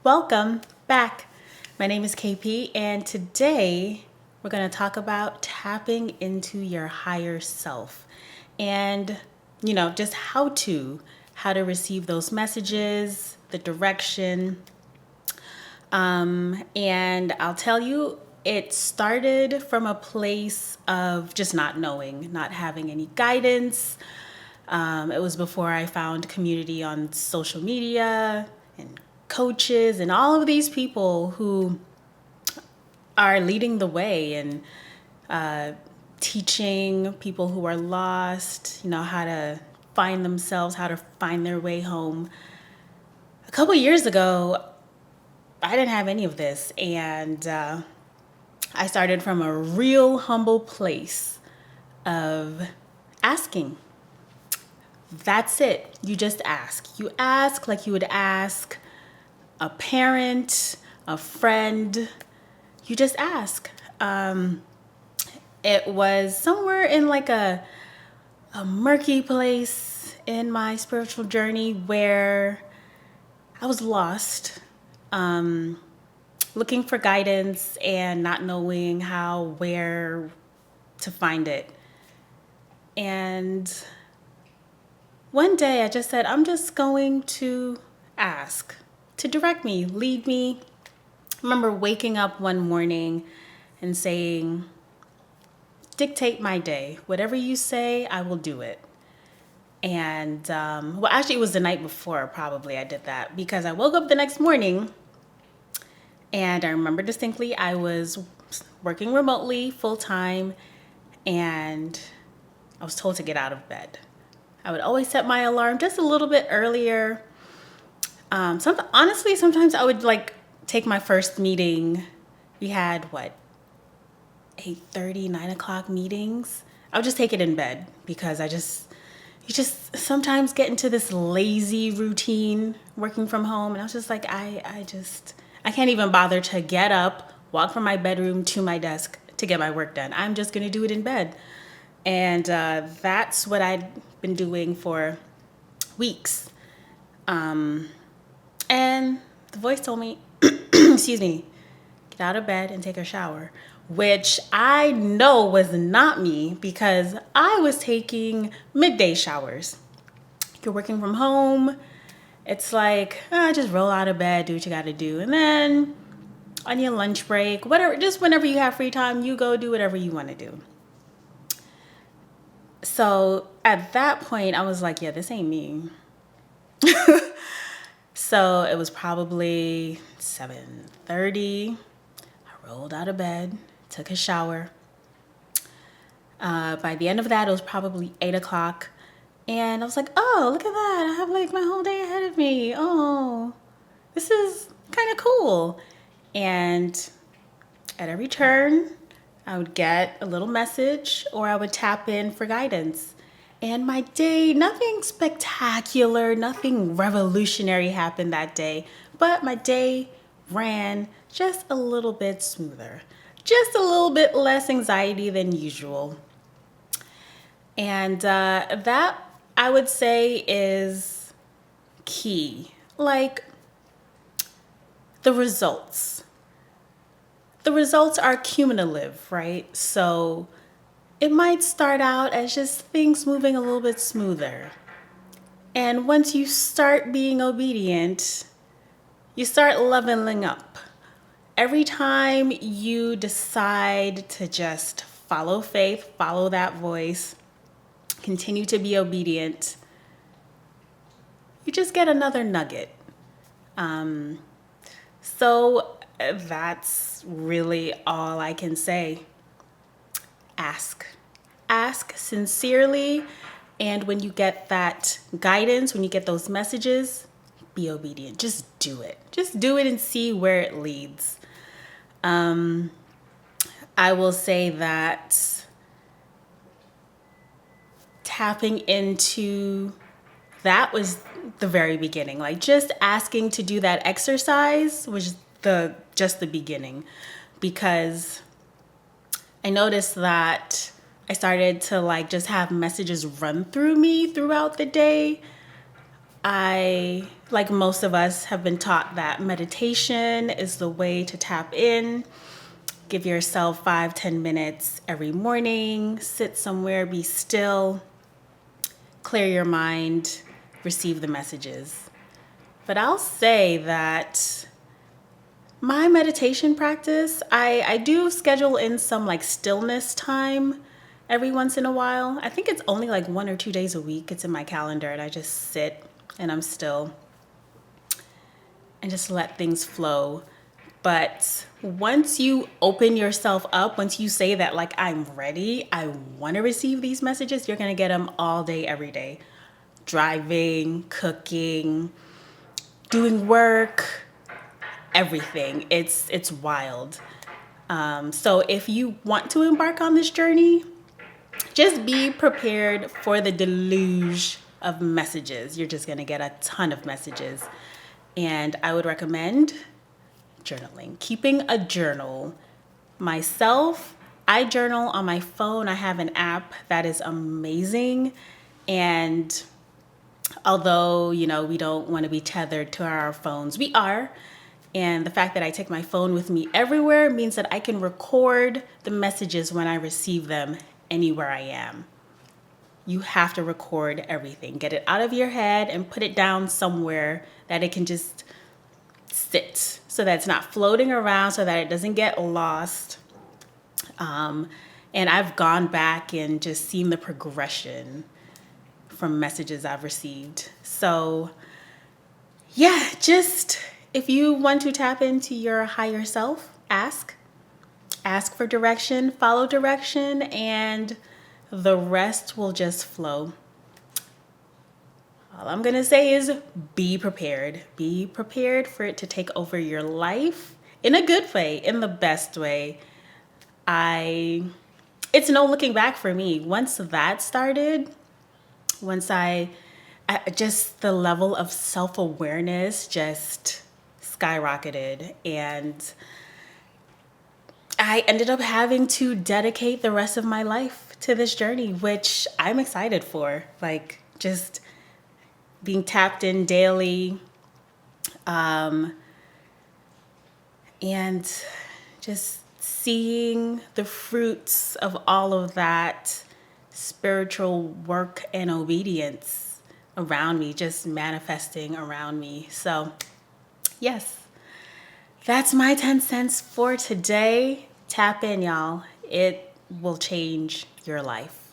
Welcome back. My name is KP, and today we're going to talk about tapping into your higher self and, just how to receive those messages, the direction. And I'll tell you, it started from a place of just not knowing, not having any guidance. It was before I found community on social media and coaches and all of these people who are leading the way and teaching people who are lost, how to find themselves, how to find their way home. A couple years ago, I didn't have any of this, and I started from a real humble place of asking. That's it. You just ask. You ask like you would ask a parent, a friend. You just ask. It was somewhere in like a murky place in my spiritual journey where I was lost, looking for guidance and not knowing where to find it. And one day I just said, I'm just going to ask to direct me, lead me. I remember waking up one morning and saying, dictate my day. Whatever you say, I will do it. And, actually it was the night before probably I did that, because I woke up the next morning and I remember distinctly I was working remotely full time and I was told to get out of bed. I would always set my alarm just a little bit earlier. Honestly, sometimes I would take my first meeting. We had 8:30, 9 o'clock meetings. I would just take it in bed because you just sometimes get into this lazy routine working from home. And I was just like, I can't even bother to get up, walk from my bedroom to my desk to get my work done. I'm just going to do it in bed. And that's what I'd been doing for weeks. And the voice told me, excuse me, get out of bed and take a shower, which I know was not me because I was taking midday showers. You're working from home. It's like, just roll out of bed, do what you got to do. And then on your lunch break, just whenever you have free time, you go do whatever you want to do. So at that point, I was like, yeah, this ain't me. So it was probably 7:30. I rolled out of bed, took a shower. By the end of that, it was probably 8 o'clock. And I was like, oh, look at that. I have my whole day ahead of me. Oh, this is kind of cool. And at every turn, I would get a little message or I would tap in for guidance. And my day, nothing spectacular, nothing revolutionary happened that day, but my day ran just a little bit smoother, just a little bit less anxiety than usual. And that, I would say, is key. The results. The results are cumulative, right? So it might start out as just things moving a little bit smoother. And once you start being obedient, you start leveling up. Every time you decide to just follow faith, follow that voice, continue to be obedient, you just get another nugget. So that's really all I can say. Ask. Ask sincerely. And when you get that guidance, when you get those messages, be obedient. Just do it. Just do it and see where it leads. I will say that tapping into that was the very beginning. Just asking to do that exercise was just the beginning, because I noticed that I started to just have messages run through me throughout the day I, like most of us, have been taught that meditation is the way to tap in. Give yourself 5-10 minutes every morning, sit somewhere, be still, clear your mind, receive the messages. But I'll say that my meditation practice, I do schedule in some like stillness time every once in a while. I think it's only like 1 or 2 days a week. It's in my calendar and I just sit and I'm still and just let things flow. But once you open yourself up, once you say that, like, I'm ready, I want to receive these messages, you're going to get them all day, every day. Driving, cooking, doing work, everything. It's wild. So if you want to embark on this journey, just be prepared for the deluge of messages. You're just going to get a ton of messages. And I would recommend journaling, keeping a journal. Myself, I journal on my phone. I have an app that is amazing. And although, we don't want to be tethered to our phones, we are. And the fact that I take my phone with me everywhere means that I can record the messages when I receive them anywhere I am. You have to record everything. Get it out of your head and put it down somewhere that it can just sit, so that it's not floating around, so that it doesn't get lost. And I've gone back and just seen the progression from messages I've received. So yeah, just if you want to tap into your higher self, ask for direction, follow direction, and the rest will just flow. All I'm going to say is be prepared. Be prepared for it to take over your life in a good way, in the best way. It's no looking back for me. Once that started, once I just the level of self-awareness just skyrocketed, and I ended up having to dedicate the rest of my life to this journey, which I'm excited for. Like, just being tapped in daily, and just seeing the fruits of all of that spiritual work and obedience around me, just manifesting around me. So yes, that's my 10 cents for today. Tap in, y'all. It will change your life.